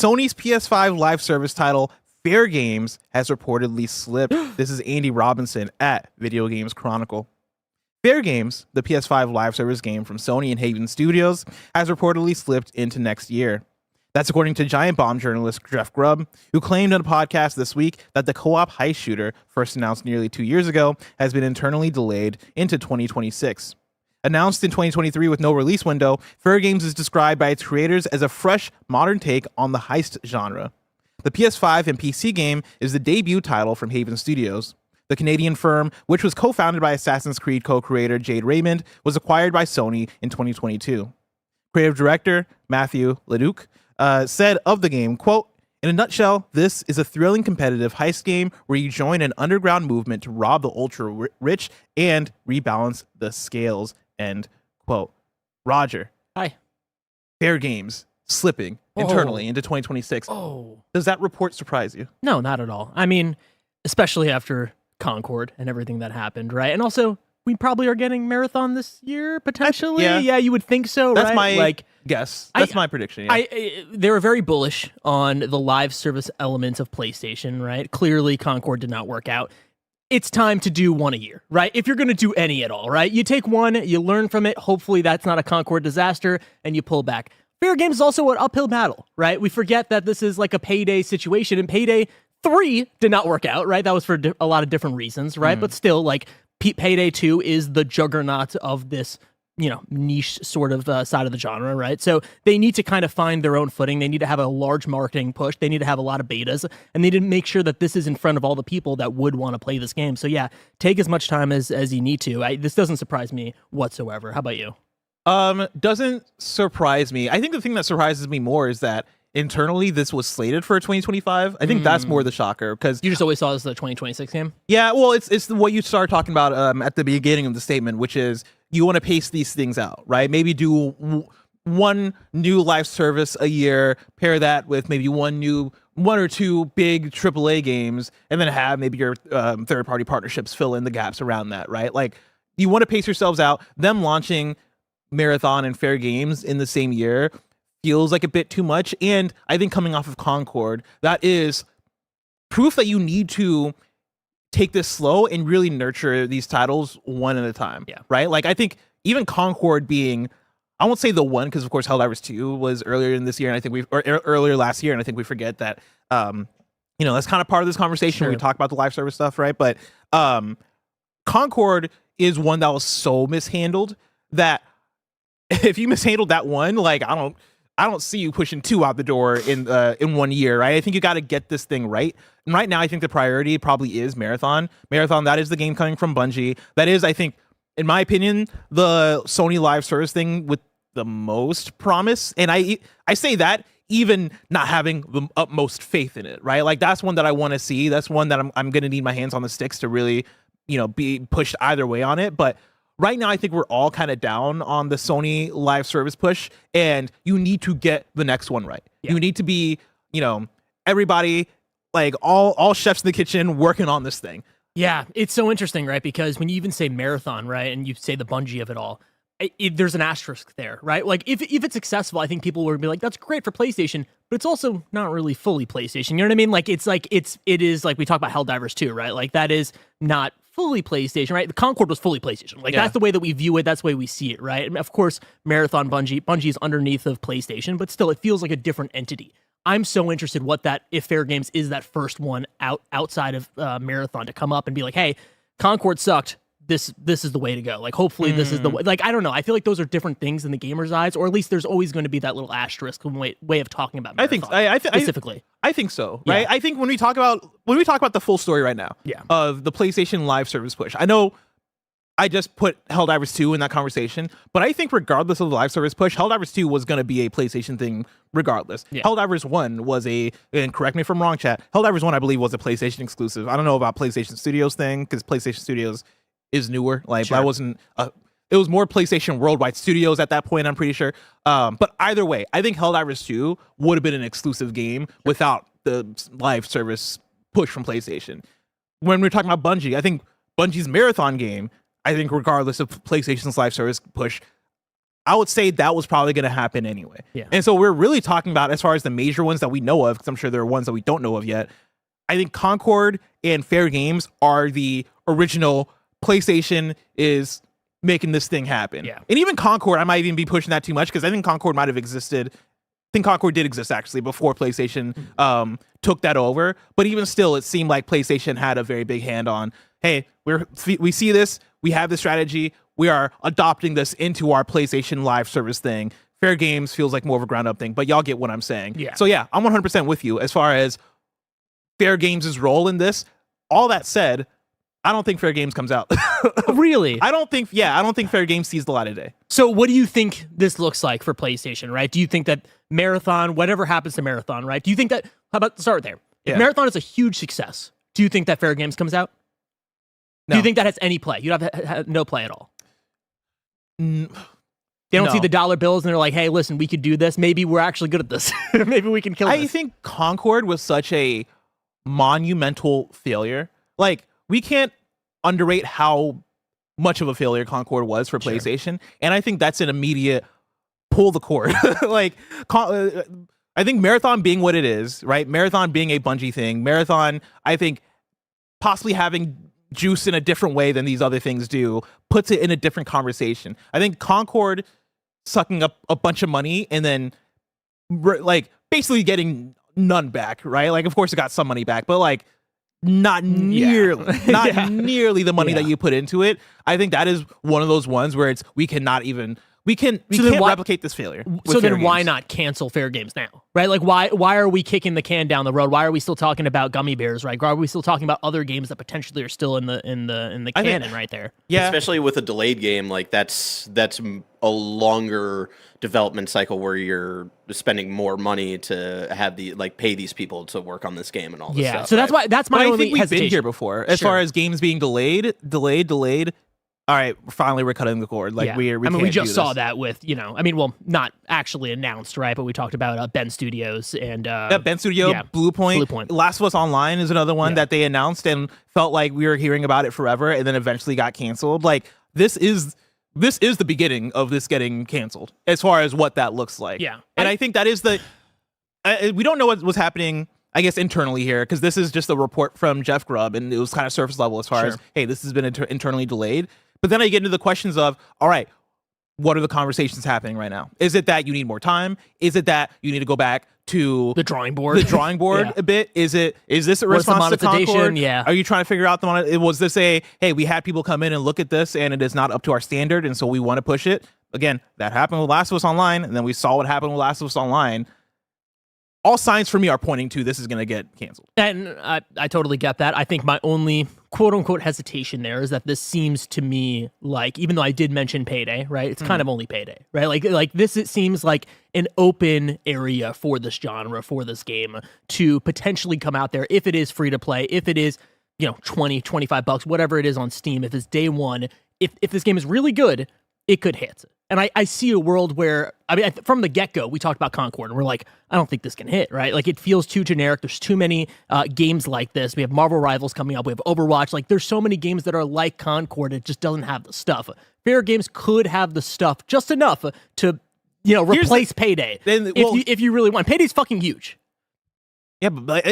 Sony's PS5 live service title, Fair Games, has reportedly slipped. This is Andy Robinson at Video Games Chronicle. Fair Games, the PS5 live service game from Sony and Haven Studios, has reportedly slipped into next year. That's according to Giant Bomb journalist Jeff Grubb, who claimed on a podcast this week that the co-op heist shooter, first announced nearly 2 years ago, has been internally delayed into 2026. Announced in 2023 with no release window, Fair Games is described by its creators as a fresh, modern take on the heist genre. The PS5 and PC game is the debut title from Haven Studios. The Canadian firm, which was co-founded by Assassin's Creed co-creator Jade Raymond, was acquired by Sony in 2022. Creative director Matthew Leduc said of the game, quote, "In a nutshell, this is a thrilling competitive heist game where you join an underground movement to rob the ultra-rich and rebalance the scales," end quote. Roger. Hi. Fair Games slipping internally into 2026. Does that report surprise you? No, not at all. I mean, especially after Concord and everything that happened, right? And also, we probably are getting Marathon this year, potentially. Yeah, you would think so, right? That's my guess. That's my prediction. Yeah. They were very bullish on the live service elements of PlayStation, right? Clearly, Concord did not work out. It's time to do one a year, right? If you're going to do any at all, right? You take one, you learn from it. Hopefully, that's not a Concord disaster, and you pull back. Fair Games is also an uphill battle, right? We forget that this is like a Payday situation, and Payday 3 did not work out, right? That was for a lot of different reasons, right? But still, like, Payday 2 is the juggernaut of this, niche sort of side of the genre, right? So they need to kind of find their own footing. They need to have a large marketing push. They need to have a lot of betas, and they need to make sure that this is in front of all the people that would want to play this game. So yeah, take as much time as you need to. This doesn't surprise me whatsoever. How about you? Doesn't surprise me. I think the thing that surprises me more is that internally this was slated for 2025. I think that's more the shocker, because you just always saw this as the 2026 game. Yeah, well, it's what you started talking about at the beginning of the statement, which is you want to pace these things out, right? Maybe do one new live service a year, pair that with maybe one or two big AAA games, and then have maybe your third-party partnerships fill in the gaps around that, right? Like, you want to pace yourselves out. Them launching Marathon and Fair Games in the same year feels like a bit too much, and I think coming off of Concord, that is proof that you need to take this slow and really nurture these titles one at a time. Yeah. Right? Like, I think even Concord being, I won't say the one, because of course Helldivers 2 was earlier in this year, and I think earlier last year, and I think we forget that that's kind of part of this conversation when we talk about the live service stuff, right? But Concord is one that was so mishandled that if you mishandled that one, like, I don't see you pushing 2 out the door in 1 year, right? I think you got to get this thing right. And right now, I think the priority probably is Marathon. Marathon, that is the game coming from Bungie. That is, I think, in my opinion, the Sony live service thing with the most promise. And I say that even not having the utmost faith in it, right? Like, that's one that I want to see. That's one that I'm going to need my hands on the sticks to really, be pushed either way on it. But right now, I think we're all kind of down on the Sony live service push, and you need to get the next one right. Yeah. You need to be, everybody, like all chefs in the kitchen working on this thing. Yeah, it's so interesting, right? Because when you even say Marathon, right, and you say the Bungie of it all, there's an asterisk there, right? Like, if it's successful, I think people would be like, that's great for PlayStation, but it's also not really fully PlayStation. You know what I mean? Like, it is like we talk about Helldivers 2, right? Like, that is not fully PlayStation, right? The Concord was fully PlayStation. Like, that's the way that we view it. That's the way we see it, right? And of course, Marathon Bungie is underneath of PlayStation, but still, it feels like a different entity. I'm so interested if Fair Games is that first one outside of Marathon to come up and be like, hey, Concord sucked. This is the way to go. Like, hopefully this is the way. Like, I don't know. I feel like those are different things in the gamer's eyes, or at least there's always going to be that little asterisk way of talking about Marathon. I think specifically. I think so, right? Yeah. I think when we talk about the full story right now, of the PlayStation live service push, I know I just put Helldivers 2 in that conversation, but I think regardless of the live service push, Helldivers 2 was going to be a PlayStation thing regardless. Yeah. Helldivers 1 was and correct me if I'm wrong, chat, Helldivers 1 I believe was a PlayStation exclusive. I don't know about PlayStation Studios thing, because PlayStation Studios is newer. Like, that wasn't it was more PlayStation Worldwide Studios at that point, I'm pretty sure. But either way, I think Helldivers 2 would have been an exclusive game without the live service push from PlayStation. When we're talking about Bungie, I think Bungie's Marathon game, I think regardless of PlayStation's live service push, I would say that was probably going to happen anyway. Yeah. And so we're really talking about, as far as the major ones that we know of, because I'm sure there are ones that we don't know of yet. I think Concord and Fair Games are the original PlayStation is making this thing happen. Yeah. And even Concord, I might even be pushing that too much, because I think Concord might have existed. I think Concord did exist actually before PlayStation took that over. But even still, it seemed like PlayStation had a very big hand on, hey, we see this, we have this strategy, we are adopting this into our PlayStation Live service thing. Fair Games feels like more of a ground up thing, but y'all get what I'm saying. Yeah. So yeah, I'm 100% with you as far as Fair Games' role in this. All that said, I don't think Fair Games comes out. Really? I don't think Fair Games sees the light of day. So what do you think this looks like for PlayStation, right? Do you think that Marathon, whatever happens to Marathon, right? Do you think that, how about start there? If Marathon is a huge success, do you think that Fair Games comes out? No. Do you think that has any play? You'd have no play at all. They don't No. see the dollar bills and they're like, hey, listen, we could do this. Maybe we're actually good at this. Maybe we can kill this. I think Concord was such a monumental failure. Like, we can't underrate how much of a failure Concord was for PlayStation. And I think that's an immediate pull the cord. Like, I think Marathon being what it is, right? Marathon being a Bungie thing. Marathon, I think, possibly having juice in a different way than these other things do, puts it in a different conversation. I think Concord sucking up a bunch of money and then like basically getting none back, right? Like, of course it got some money back, but like not nearly the money that you put into it. I think that is one of those ones where we can't replicate this failure. So then why not cancel Fair Games now, right? Like, why are we kicking the can down the road? Why are we still talking about gummy bears, right? Why are we still talking about other games that potentially are still in the canon right there? Yeah, especially with a delayed game, like that's a longer development cycle where you're spending more money to have pay these people to work on this game and all this stuff. So that's why that's my I only think we've hesitation. been here before as far as games being delayed. All right, finally we're cutting the cord. Like we we just saw that with not actually announced, right? But we talked about Ben Studios and Ben Studio, Blue Point. Last of Us Online is another one that they announced and felt like we were hearing about it forever, and then eventually got canceled. Like this is the beginning of this getting canceled as far as what that looks like. Yeah, and I think that is we don't know what was happening, I guess, internally here, because this is just a report from Jeff Grubb, and it was kind of surface level as far as, hey, this has been internally delayed. But then I get into the questions of, all right, what are the conversations happening right now? Is it that you need more time? Is it that you need to go back to the drawing board a bit? Is this a response to Concord? Yeah. Are you trying to figure out was this hey, we had people come in and look at this and it is not up to our standard, and so we want to push it? Again, that happened with Last of Us Online, and then we saw what happened with Last of Us Online. All signs for me are pointing to this is going to get canceled. And I totally get that. I think my only quote-unquote hesitation there is that this seems to me like, even though I did mention Payday, right? It's kind of only Payday, right? Like this, it seems like an open area for this genre, for this game to potentially come out there if it is free to play, if it is, $20, $25, whatever it is on Steam, if it's day one, if this game is really good, it could hit. And I see a world where, from the get-go, we talked about Concord, and we're like, I don't think this can hit, right? Like, it feels too generic. There's too many games like this. We have Marvel Rivals coming up. We have Overwatch. Like, there's so many games that are like Concord. It just doesn't have the stuff. Fair Games could have the stuff, just enough to, replace Payday. If you really want. Payday's fucking huge. Yeah, but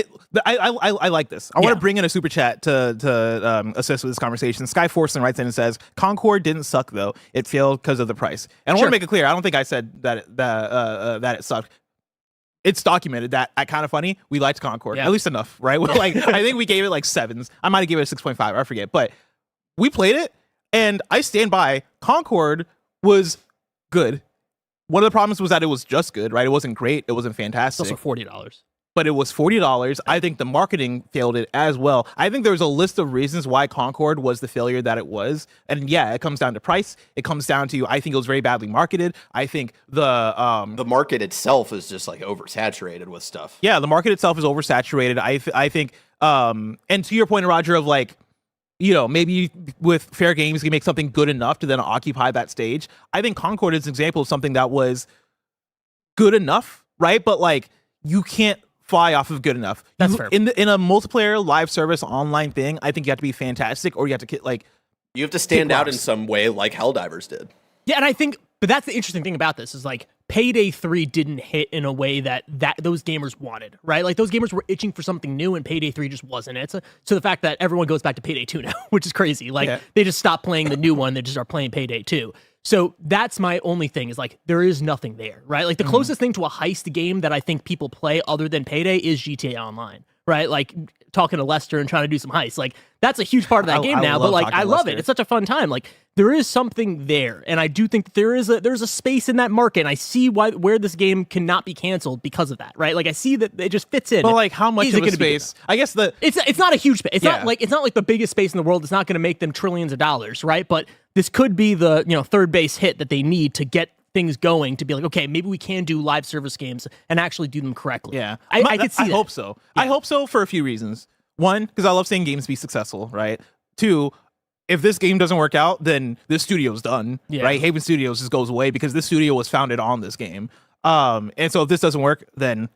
I like this. I want to bring in a super chat to assist with this conversation. Sky Forson writes in and says, Concord didn't suck, though. It failed because of the price. And I want to make it clear, I don't think I said that it sucked. It's documented that at Kind of Funny, we liked Concord. At least enough, right? Like, I think we gave it like 7s. I might have given it a 6.5. I forget. But we played it, and I stand by. Concord was good. One of the problems was that it was just good, right? It wasn't great. It wasn't fantastic. It's also $40. But it was $40. I think the marketing failed it as well. I think there's a list of reasons why Concord was the failure that it was. And yeah, it comes down to price. It comes down to, I think it was very badly marketed. I think the market itself is just like oversaturated with stuff. Yeah, the market itself is oversaturated. I think, and to your point, Roger, of like, maybe with Fair Games, you make something good enough to then occupy that stage. I think Concord is an example of something that was good enough, right? But like, you can't fly off of good enough. That's fair. In a multiplayer live service online thing, I think you have to be fantastic, or you have to you have to stand out in some way, like Helldivers did. Yeah, and I think But that's the interesting thing about this is like Payday 3 didn't hit in a way that those gamers wanted, right? Like those gamers were itching for something new and Payday 3 just wasn't it. So the fact that everyone goes back to Payday 2 now, which is crazy. Like they just stopped playing the new one, they just are playing Payday 2. So that's my only thing is like there is nothing there, right? Like the closest thing to a heist game that I think people play other than Payday is GTA Online, right? Like talking to Lester and trying to do some heists. Like that's a huge part of that game now, but like I love it. It's such a fun time. Like there is something there, and I do think that there's a space in that market, and I see where this game cannot be canceled because of that, right? Like I see that it just fits in. But like how much of a space? I guess it's not a huge space. It's not like the biggest space in the world. It's not going to make them trillions of dollars, right? But this could be the third base hit that they need to get things going to be like, okay, maybe we can do live service games and actually do them correctly. Yeah, I could see that. I hope so. Yeah. I hope so for a few reasons. One, because I love seeing games be successful, right? Two, if this game doesn't work out, then this studio's done, right? Haven Studios just goes away because this studio was founded on this game. And so if this doesn't work, then,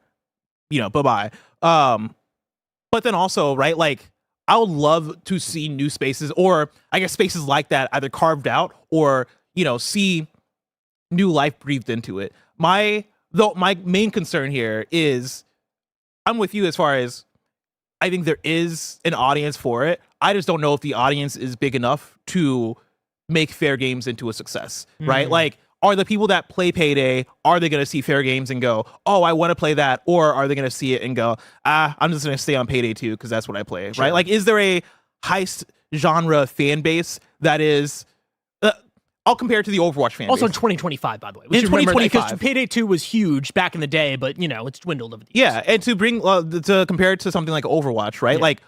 bye-bye. But then also, right, like, I would love to see new spaces, or I guess spaces like that either carved out or, see new life breathed into it. My main concern here is I'm with you as far as I think there is an audience for it. I just don't know if the audience is big enough to make Fair Games into a success, right? Like, are the people that play Payday, are they going to see Fair Games and go, oh, I want to play that? Or are they going to see it and go, I'm just going to stay on Payday 2 because that's what I play, right? Like, is there a heist genre fan base that is... I'll compare it to the Overwatch fan also base. in 2025, by the way. In 2025. Because Payday 2 was huge back in the day, but, it's dwindled over the years. Yeah, and to compare it to something like Overwatch, right? Yeah. Like,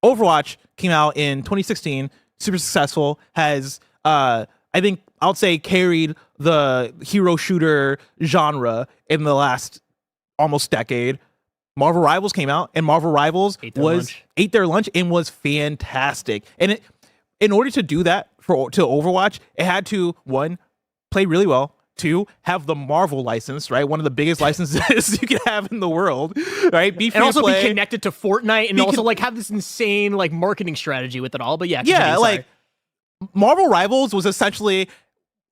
Overwatch came out in 2016, super successful, has, I think, I would say carried the hero shooter genre in the last almost decade. Marvel Rivals came out, and Marvel Rivals ate their lunch and was fantastic. And in order to do that to Overwatch, it had to, one, play really well, two, have the Marvel license, right? One of the biggest licenses you can have in the world, right? Be free and also to play. Be connected to Fortnite, and also like have this insane like marketing strategy with it all. But like Marvel Rivals was essentially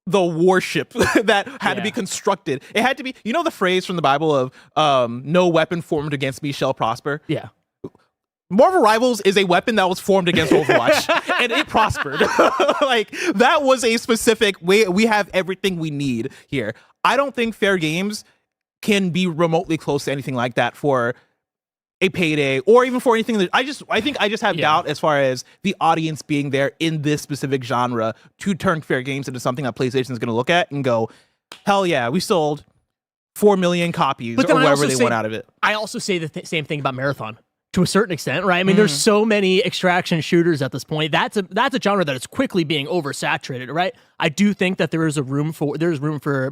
the warship that had to be constructed. It had to be, the phrase from the Bible of no weapon formed against me shall prosper. Yeah. Marvel Rivals is a weapon that was formed against Overwatch, and it prospered. Like, that was a specific way. We have everything we need here. I don't think Fair Games can be remotely close to anything like that for a Payday, or even for anything that I think I just have doubt as far as the audience being there in this specific genre to turn Fair Games into something that PlayStation is going to look at and go, hell yeah, we sold 4 million copies or whatever they want out of it. I also say the same thing about Marathon. To a certain extent, right? I mean, there's so many extraction shooters at this point. That's a genre that is quickly being oversaturated, right? I do think that there's room for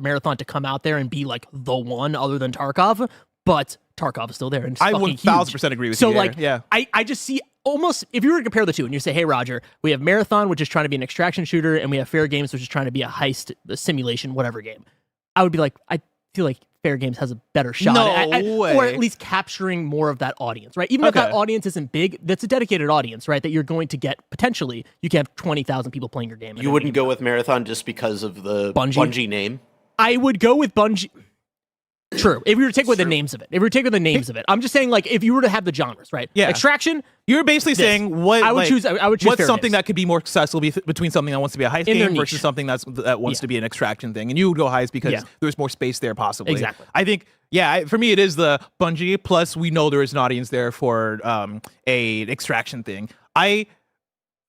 Marathon to come out there and be like the one other than Tarkov, but Tarkov is still there. And I 1000% agree with you. So like, yeah, I just see almost, if you were to compare the two and you say, hey, Roger, we have Marathon, which is trying to be an extraction shooter, and we have Fair Games, which is trying to be a heist, a simulation, whatever game. I would be like, I feel like Fair Games has a better shot way. Or at least capturing more of that audience, right? Even if that audience isn't big, that's a dedicated audience, right? That you're going to get, potentially, you can have 20,000 people playing your game. You wouldn't go with Marathon just because of the Bungie name? I would go with Bungie. True. If you were to take away the names of it. I'm just saying, like, if you were to have the genres, right? Yeah. Extraction. You're basically saying what I would choose. What's something that could be more successful between something that wants to be a heist game versus something that wants to be an extraction thing, and you would go heist because there's more space there possibly. Exactly. I think for me it is the Bungie. Plus, we know there is an audience there for a extraction thing.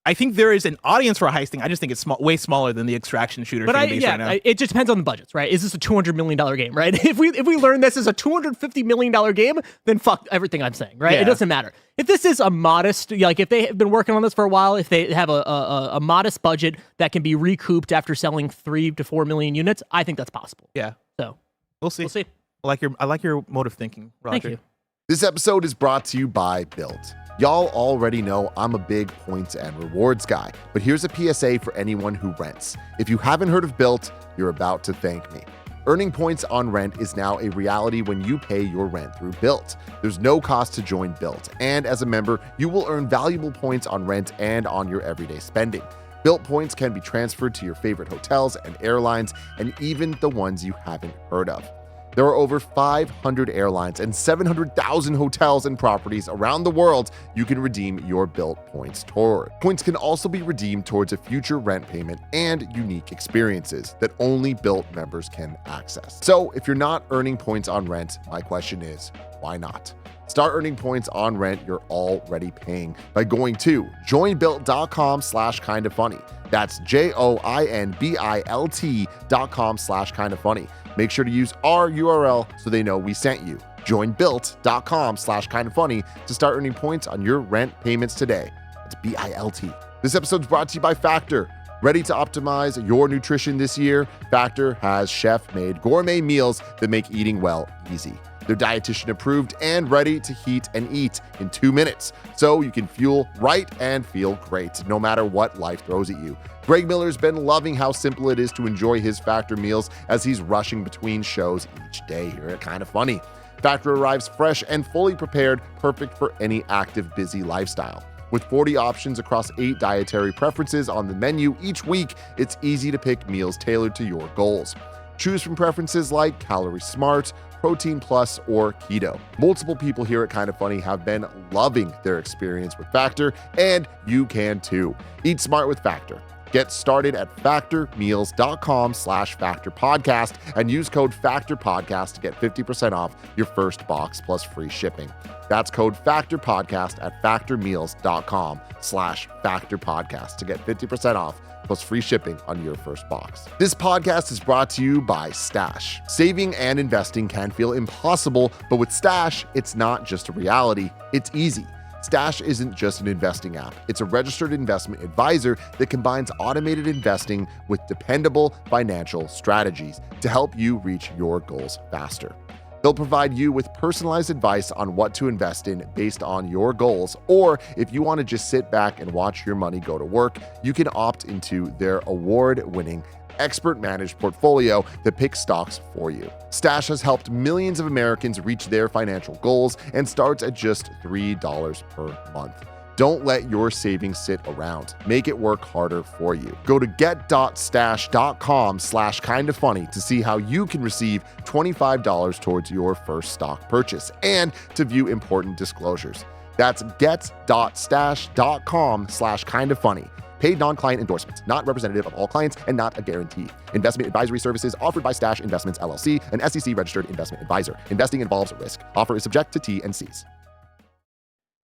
I think there is an audience for heisting. I just think it's way smaller than the extraction shooter fan base right now. It just depends on the budgets, right? Is this a $200 million game, right? If we learn this is a $250 million game, then fuck everything I'm saying, right? It doesn't matter. If this is a modest, like if they have been working on this for a while, if they have a modest budget that can be recouped after selling 3 to 4 million units, I think that's possible. Yeah. So we'll see. I like your mode of thinking, Roger. Thank you. This episode is brought to you by Built. Y'all already know I'm a big points and rewards guy, but here's a PSA for anyone who rents. If you haven't heard of Built, you're about to thank me. Earning points on rent is now a reality when you pay your rent through Built. There's no cost to join Built, and as a member, you will earn valuable points on rent and on your everyday spending. Built points can be transferred to your favorite hotels and airlines, and even the ones you haven't heard of. There are over 500 airlines and 700,000 hotels and properties around the world you can redeem your Built points toward. Points can also be redeemed towards a future rent payment and unique experiences that only Built members can access. So if you're not earning points on rent, my question is, why not? Start earning points on rent you're already paying by going to joinbuilt.com/kindafunny. That's joinbilt.com/kindafunny. Make sure to use our URL so they know we sent you. Joinbuilt.com/kindafunny to start earning points on your rent payments today. That's BILT. This episode's brought to you by Factor. Ready to optimize your nutrition this year? Factor has chef-made gourmet meals that make eating well easy. They're dietitian approved and ready to heat and eat in 2 minutes, so you can fuel right and feel great no matter what life throws at you. Greg Miller's been loving how simple it is to enjoy his Factor meals as he's rushing between shows each day here at Kinda Funny. Factor arrives fresh and fully prepared, perfect for any active, busy lifestyle. With 40 options across 8 dietary preferences on the menu each week, it's easy to pick meals tailored to your goals. Choose from preferences like Calorie Smart, Protein Plus, or Keto. Multiple people here at Kinda Funny have been loving their experience with Factor, and you can too. Eat smart with Factor. Get started at factormeals.com/factorpodcast and use code FACTORPODCAST to get 50% off your first box plus free shipping. That's code FACTORPODCAST at factormeals.com/factorpodcast to get 50% off plus free shipping on your first box. This podcast is brought to you by Stash. Saving and investing can feel impossible, but with Stash, it's not just a reality, it's easy. Stash isn't just an investing app. It's a registered investment advisor that combines automated investing with dependable financial strategies to help you reach your goals faster. They'll provide you with personalized advice on what to invest in based on your goals, or if you want to just sit back and watch your money go to work, you can opt into their award-winning expert-managed portfolio that picks stocks for you. Stash has helped millions of Americans reach their financial goals and starts at just $3 per month. Don't let your savings sit around. Make it work harder for you. Go to get.stash.com/kindafunny to see how you can receive $25 towards your first stock purchase and to view important disclosures. That's get.stash.com/kindafunny. Paid non-client endorsements, not representative of all clients and not a guarantee. Investment advisory services offered by Stash Investments LLC, an SEC-registered investment advisor. Investing involves risk. Offer is subject to T&Cs.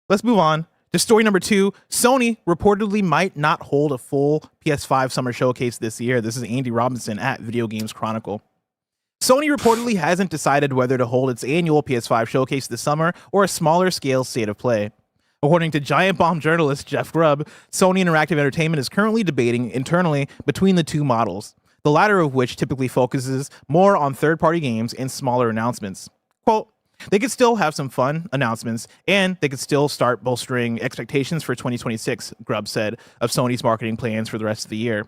Let's move on to story number 2. Sony reportedly might not hold a full PS5 summer showcase this year. This is Andy Robinson at Video Games Chronicle. Sony reportedly hasn't decided whether to hold its annual PS5 showcase this summer or a smaller scale state of play. According to Giant Bomb journalist Jeff Grubb, Sony Interactive Entertainment is currently debating internally between the two models, the latter of which typically focuses more on third-party games and smaller announcements. Quote, they could still have some fun announcements, and they could still start bolstering expectations for 2026, Grubb said of Sony's marketing plans for the rest of the year.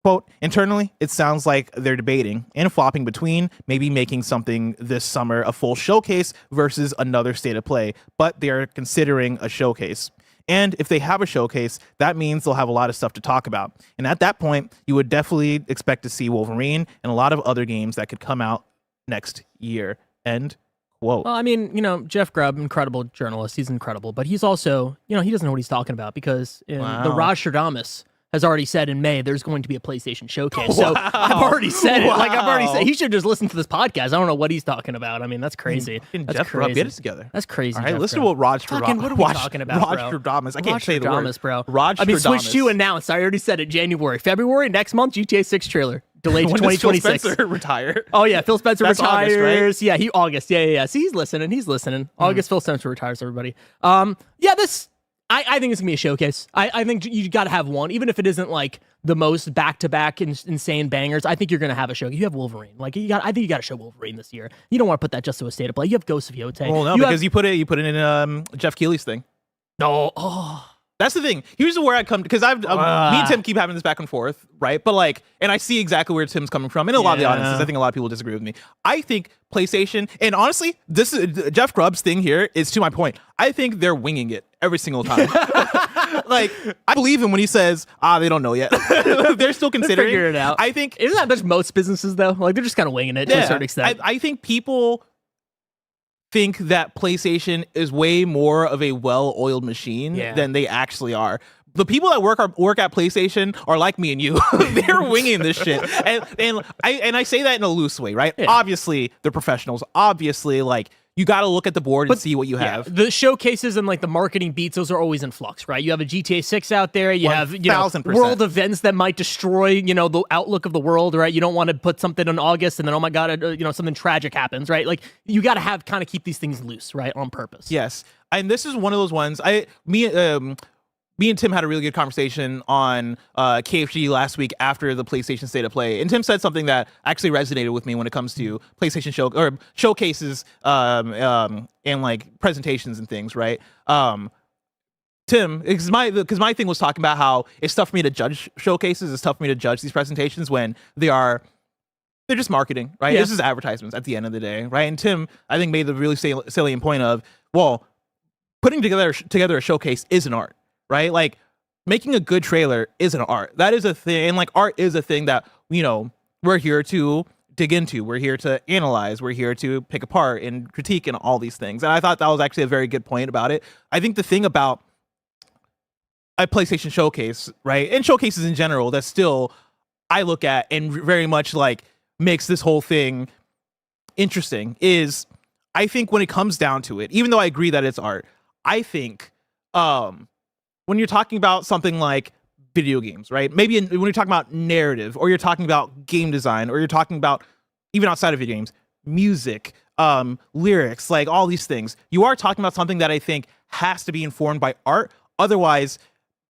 Quote, internally, it sounds like they're debating and flopping between maybe making something this summer a full showcase versus another state of play, but they are considering a showcase. And if they have a showcase, that means they'll have a lot of stuff to talk about. And at that point, you would definitely expect to see Wolverine and a lot of other games that could come out next year. End quote. Well, I mean, Jeff Grubb, incredible journalist. He's incredible, but he's also, he doesn't know what he's talking about because the Rajstradamus has already said in May there's going to be a PlayStation showcase. So I've already said it. Like I've already said, he should just listen to this podcast. I don't know what he's talking about. I mean, that's crazy. That's Jeff crazy. Get it together. That's crazy. All right, listen to what What are we talking about, bro? Rajstradamus. I can't say the word. Bro. Rajstradamus. I mean, Switch 2 announced. I already said it. January, February next month. GTA 6 trailer delayed to 2026. Phil Spencer retire? Oh yeah, Phil Spencer That's retires. August, right? Yeah, August. Yeah. See, he's listening. August, Phil Spencer retires. Everybody. I think it's gonna be a showcase. I think you got to have one, even if it isn't like the most back-to-back insane bangers. I think you're gonna have a show. You have Wolverine. I think you got to show Wolverine this year. You don't want to put that just to a state of play. You have Ghost of Yotei. Well, no, because you put it in Jeff Keighley's thing. No. That's the thing. Here's where I come, because me and Tim keep having this back and forth, right? But and I see exactly where Tim's coming from, and a lot of the audiences. I think a lot of people disagree with me. I think PlayStation, and honestly, this is Jeff Grubb's thing here is to my point. I think they're winging it every single time. like I believe him when he says, they don't know yet. They're still considering. Figure it out. I think isn't that much most businesses though? Like they're just kind of winging it to a certain extent. I think people think that PlayStation is way more of a well-oiled machine than they actually are. The people that work at PlayStation are like me and you. They're winging this shit, and I say that in a loose way, right? Yeah. Obviously, they're professionals. Obviously, like you got to look at the board and see what you have. The showcases and like the marketing beats, those are always in flux, right? You have a GTA 6 out there. You have world events that might destroy the outlook of the world, right? You don't want to put something in August and then oh my god, something tragic happens, right? Like you got to kind of keep these things loose, right, on purpose. Yes, and this is one of those ones. Me and Tim had a really good conversation on KFG last week after the PlayStation State of Play, and Tim said something that actually resonated with me when it comes to PlayStation showcases and like presentations and things, right? Tim, because my thing was talking about how it's tough for me to judge showcases, it's tough for me to judge these presentations when they're just marketing, right? Yeah. This is advertisements at the end of the day, right? And Tim, I think, made the really salient point of, well, putting together a showcase is an art. Right? Like making a good trailer is an art. That is a thing. And like art is a thing that, we're here to dig into. We're here to analyze. We're here to pick apart and critique and all these things. And I thought that was actually a very good point about it. I think the thing about a PlayStation showcase, right? And showcases in general, that still I look at and very much like makes this whole thing interesting is I think when it comes down to it, even though I agree that it's art, I think, when you're talking about something like video games, right? Maybe when you're talking about narrative, or you're talking about game design, or you're talking about, even outside of video games, music, lyrics, like all these things, you are talking about something that I think has to be informed by art. Otherwise,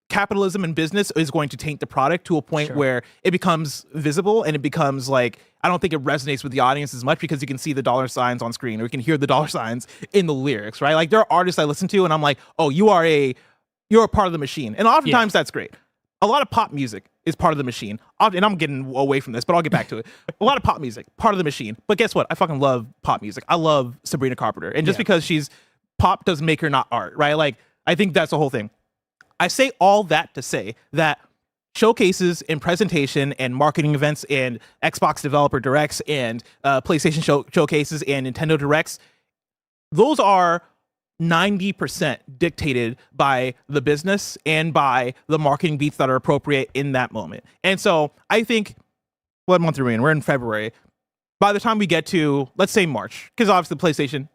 capitalism and business is going to taint the product to a point where it becomes visible and it becomes like, I don't think it resonates with the audience as much because you can see the dollar signs on screen, or you can hear the dollar signs in the lyrics, right? Like there are artists I listen to and I'm like, oh, you're a part of the machine. And oftentimes that's great. A lot of pop music is part of the machine. And I'm getting away from this, but I'll get back to it. A lot of pop music, part of the machine. But guess what? I fucking love pop music. I love Sabrina Carpenter. And just because she's pop doesn't make her not art, right? Like, I think that's the whole thing. I say all that to say that showcases and presentation and marketing events and Xbox developer directs and PlayStation showcases and Nintendo directs, those are 90% dictated by the business and by the marketing beats that are appropriate in that moment. And so I think, what month are we in? We're in February. By the time we get to, let's say March, because obviously PlayStation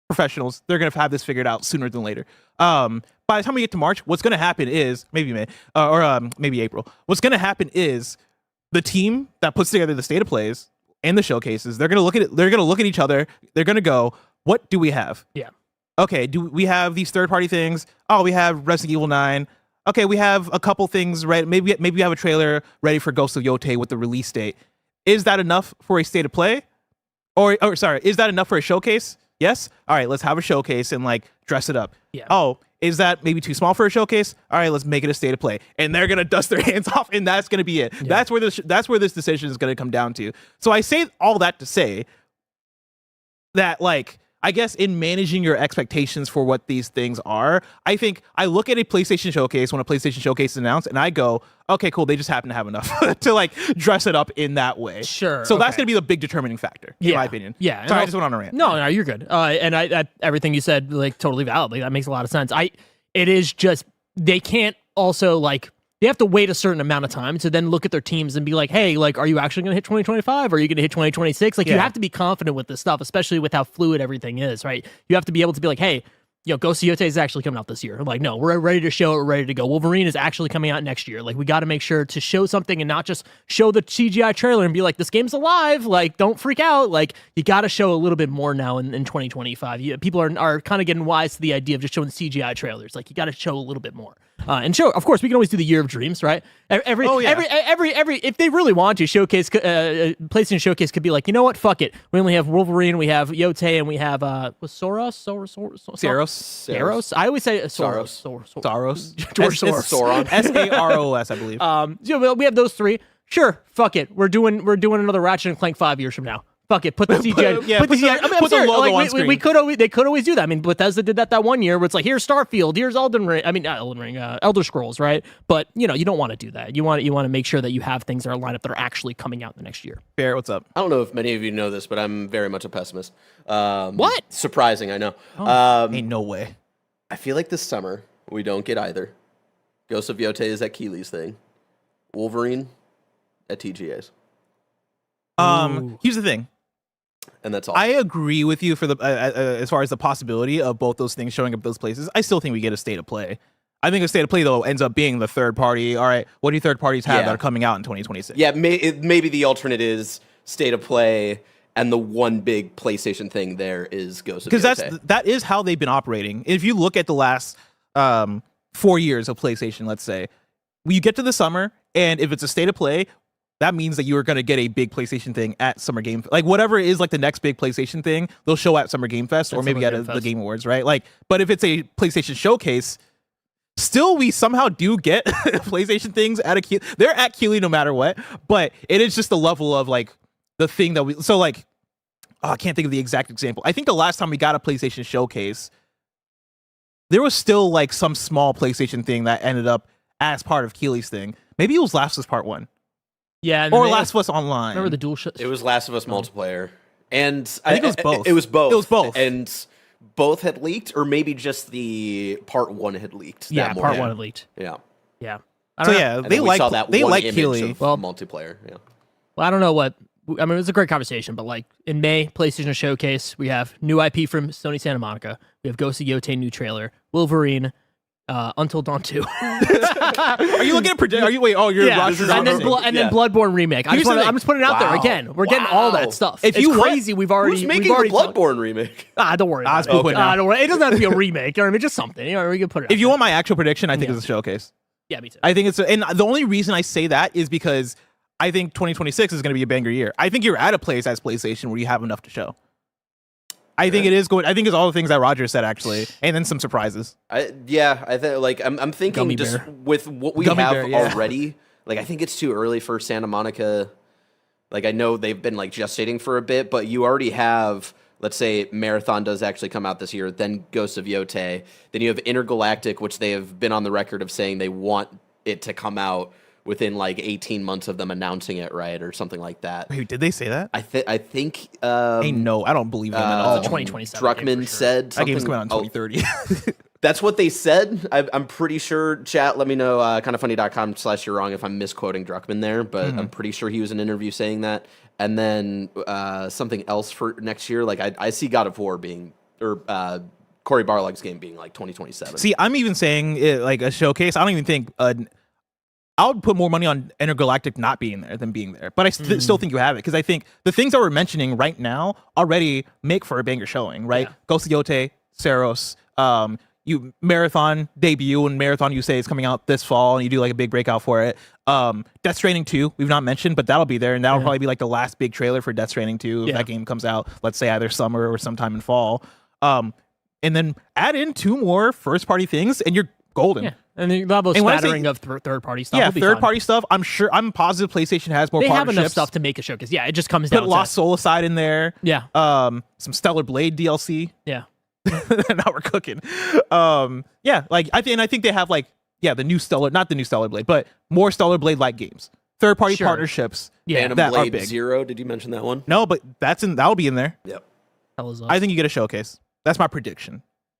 professionals, they're going to have this figured out sooner than later. By the time we get to March, what's going to happen is, maybe May, or maybe April, what's going to happen is the team that puts together the state of plays and the showcases, they're going to look at it, they're going to look at each other, they're going to go, what do we have? Yeah. Okay, do we have these third-party things? Oh, we have Resident Evil 9. Okay, we have a couple things, right? Maybe we have a trailer ready for Ghost of Yotei with the release date. Is that enough for a state of play? Or sorry, is that enough for a showcase? Yes? All right, let's have a showcase and like dress it up. Yeah. Oh, is that maybe too small for a showcase? All right, let's make it a state of play. And they're going to dust their hands off and that's going to be it. Yeah. That's where this decision is going to come down to. So I say all that to say that, like, I guess in managing your expectations for what these things are, I think I look at a PlayStation showcase when a PlayStation showcase is announced and I go, okay, cool, they just happen to have enough to like dress it up in that way. Sure. So that's going to be the big determining factor, in my opinion. Yeah. Sorry, I just went on a rant. No, you're good. And everything you said, like, totally valid. Like, that makes a lot of sense. It is just, they can't also, like, they have to wait a certain amount of time to then look at their teams and be like, hey, like, are you actually going to hit 2025? Or are you going to hit 2026? Like, you have to be confident with this stuff, especially with how fluid everything is, right? You have to be able to be like, hey, Ghost of Yotei is actually coming out this year. I'm like, no, we're ready to show it. We're ready to go. Wolverine is actually coming out next year. Like, we got to make sure to show something and not just show the CGI trailer and be like, this game's alive. Like, don't freak out. Like, you got to show a little bit more now in 2025. People are kind of getting wise to the idea of just showing CGI trailers. Like, you got to show a little bit more. And show, of course, we can always do the Year of Dreams, right? Every if they really want to, showcase, PlayStation Showcase could be like, you know what, fuck it. We only have Wolverine, we have Yotei, and we have Saros. I always say Soros. George Soros. Saros, I believe. We have those three. Sure, fuck it. We're doing another Ratchet and Clank 5 years from now. Fuck it, put the CGI. Put the CGI. I mean, put the serious, logo on like, screen. they could always do that. I mean, Bethesda did that one year where it's like, here's Starfield, here's Elden Ring. I mean, not Elden Ring, Elder Scrolls, right? But you don't want to do that. You want to make sure that you have things that are lined up that are actually coming out the next year. Barrett, what's up? I don't know if many of you know this, but I'm very much a pessimist. What? Surprising, I know. Ain't no way. I feel like this summer we don't get either. Ghost of Yote is at Keeley's thing. Wolverine at TGA's. Here's the thing. And that's all. I agree with you for the as far as the possibility of both those things showing up at those places. I still think we get a state of play. I think a state of play though ends up being the third party. All right, what do you third parties have that are coming out in 2026? Yeah, maybe the alternate is state of play, and the one big PlayStation thing there is Ghost of Yote. Because that is how they've been operating. If you look at the last 4 years of PlayStation, let's say, you get to the summer, and if it's a state of play, that means that you are going to get a big PlayStation thing at Summer Game, like whatever is like the next big PlayStation thing, they'll show at Summer Game Fest or maybe at the Game Awards, right? Like, but if it's a PlayStation showcase, still we somehow do get PlayStation things at Keeley. They're at Keeley no matter what, but it is just the level of like the thing that we. So like, I can't think of the exact example. I think the last time we got a PlayStation showcase, there was still like some small PlayStation thing that ended up as part of Keeley's thing. Maybe it was Last of Us Part 1. Yeah, or Last of Us Online. Remember the dual? It was Last of Us multiplayer, and I think it was both. It was both. It was both, and both had leaked, or maybe just the Part 1 had leaked. Yeah, that Part morning. 1 had leaked. Yeah. Yeah. So yeah, And they then we like saw that they one like image Keeley. of multiplayer. Yeah. Well, I don't know what. I mean, it was a great conversation, but like in May, PlayStation Showcase, we have new IP from Sony Santa Monica. We have Ghost of Yote new trailer, Wolverine, Until Dawn 2. Are you looking at project? Are you wait? Oh, you're Roger. and then Bloodborne remake. I'm just putting it out there again. We're getting all that stuff. If it's you crazy. We've already Who's making we've already the Bloodborne remake? don't worry. About it. Okay. Don't worry. It doesn't have to be a remake. You know what I mean? Just something. You know, we can put it. If you want my actual prediction, I think it's a showcase. Yeah, me too. I think and the only reason I say that is because I think 2026 is going to be a banger year. I think you're at a place as PlayStation where you have enough to show. I think it is going. I think it's all the things that Roger said actually, and then some surprises. I think like I'm thinking Gummy just bear. with what we Gummy have bear, yeah. already. Like I think it's too early for Santa Monica. Like I know they've been like gestating for a bit, but you already have. Let's say Marathon does actually come out this year, then Ghost of Yote. Then you have Intergalactic, which they have been on the record of saying they want it to come out within like 18 months of them announcing it, right? Or something like that. Wait, did they say that? I think Hey, no, I don't believe them at all. 2027 Druckmann game for sure. said That something. game's coming out in 2030. That's what they said. I'm pretty sure, chat, let me know, kindoffunny.com/you're wrong if I'm misquoting Druckmann there, but I'm pretty sure he was in an interview saying that. And then something else for next year, like I see God of War being, or Cory Barlog's game being like 2027. See, I'm even saying it, like a showcase. I don't even think I would put more money on Intergalactic not being there than being there. But I still think you have it because I think the things that we're mentioning right now already make for a banger showing, right? Yeah. Ghost of Yote, Saros, you Marathon debut, and Marathon you say is coming out this fall, and you do like a big breakout for it. Death Stranding 2, we've not mentioned, but that'll be there, and that'll probably be like the last big trailer for Death Stranding 2 if that game comes out, let's say either summer or sometime in fall. And then add in 2 more first-party things, and you're golden. Yeah. And then they'll have a smattering of third-party stuff. Yeah, third-party stuff. I'm positive PlayStation has more They have partnerships. enough stuff to make a showcase. Yeah, it just comes down Put to Lost Soul aside in there. Yeah. Some Stellar Blade DLC. Yeah. Now we're cooking. Yeah, like I think they have like the new Stellar, not the new Stellar Blade, but more Stellar Blade like games. Third-party partnerships. Yeah. Phantom that are Blade big. Zero, did you mention that one? No, but that'll be in there. Yep. Hell is up. I think you get a showcase. That's my prediction.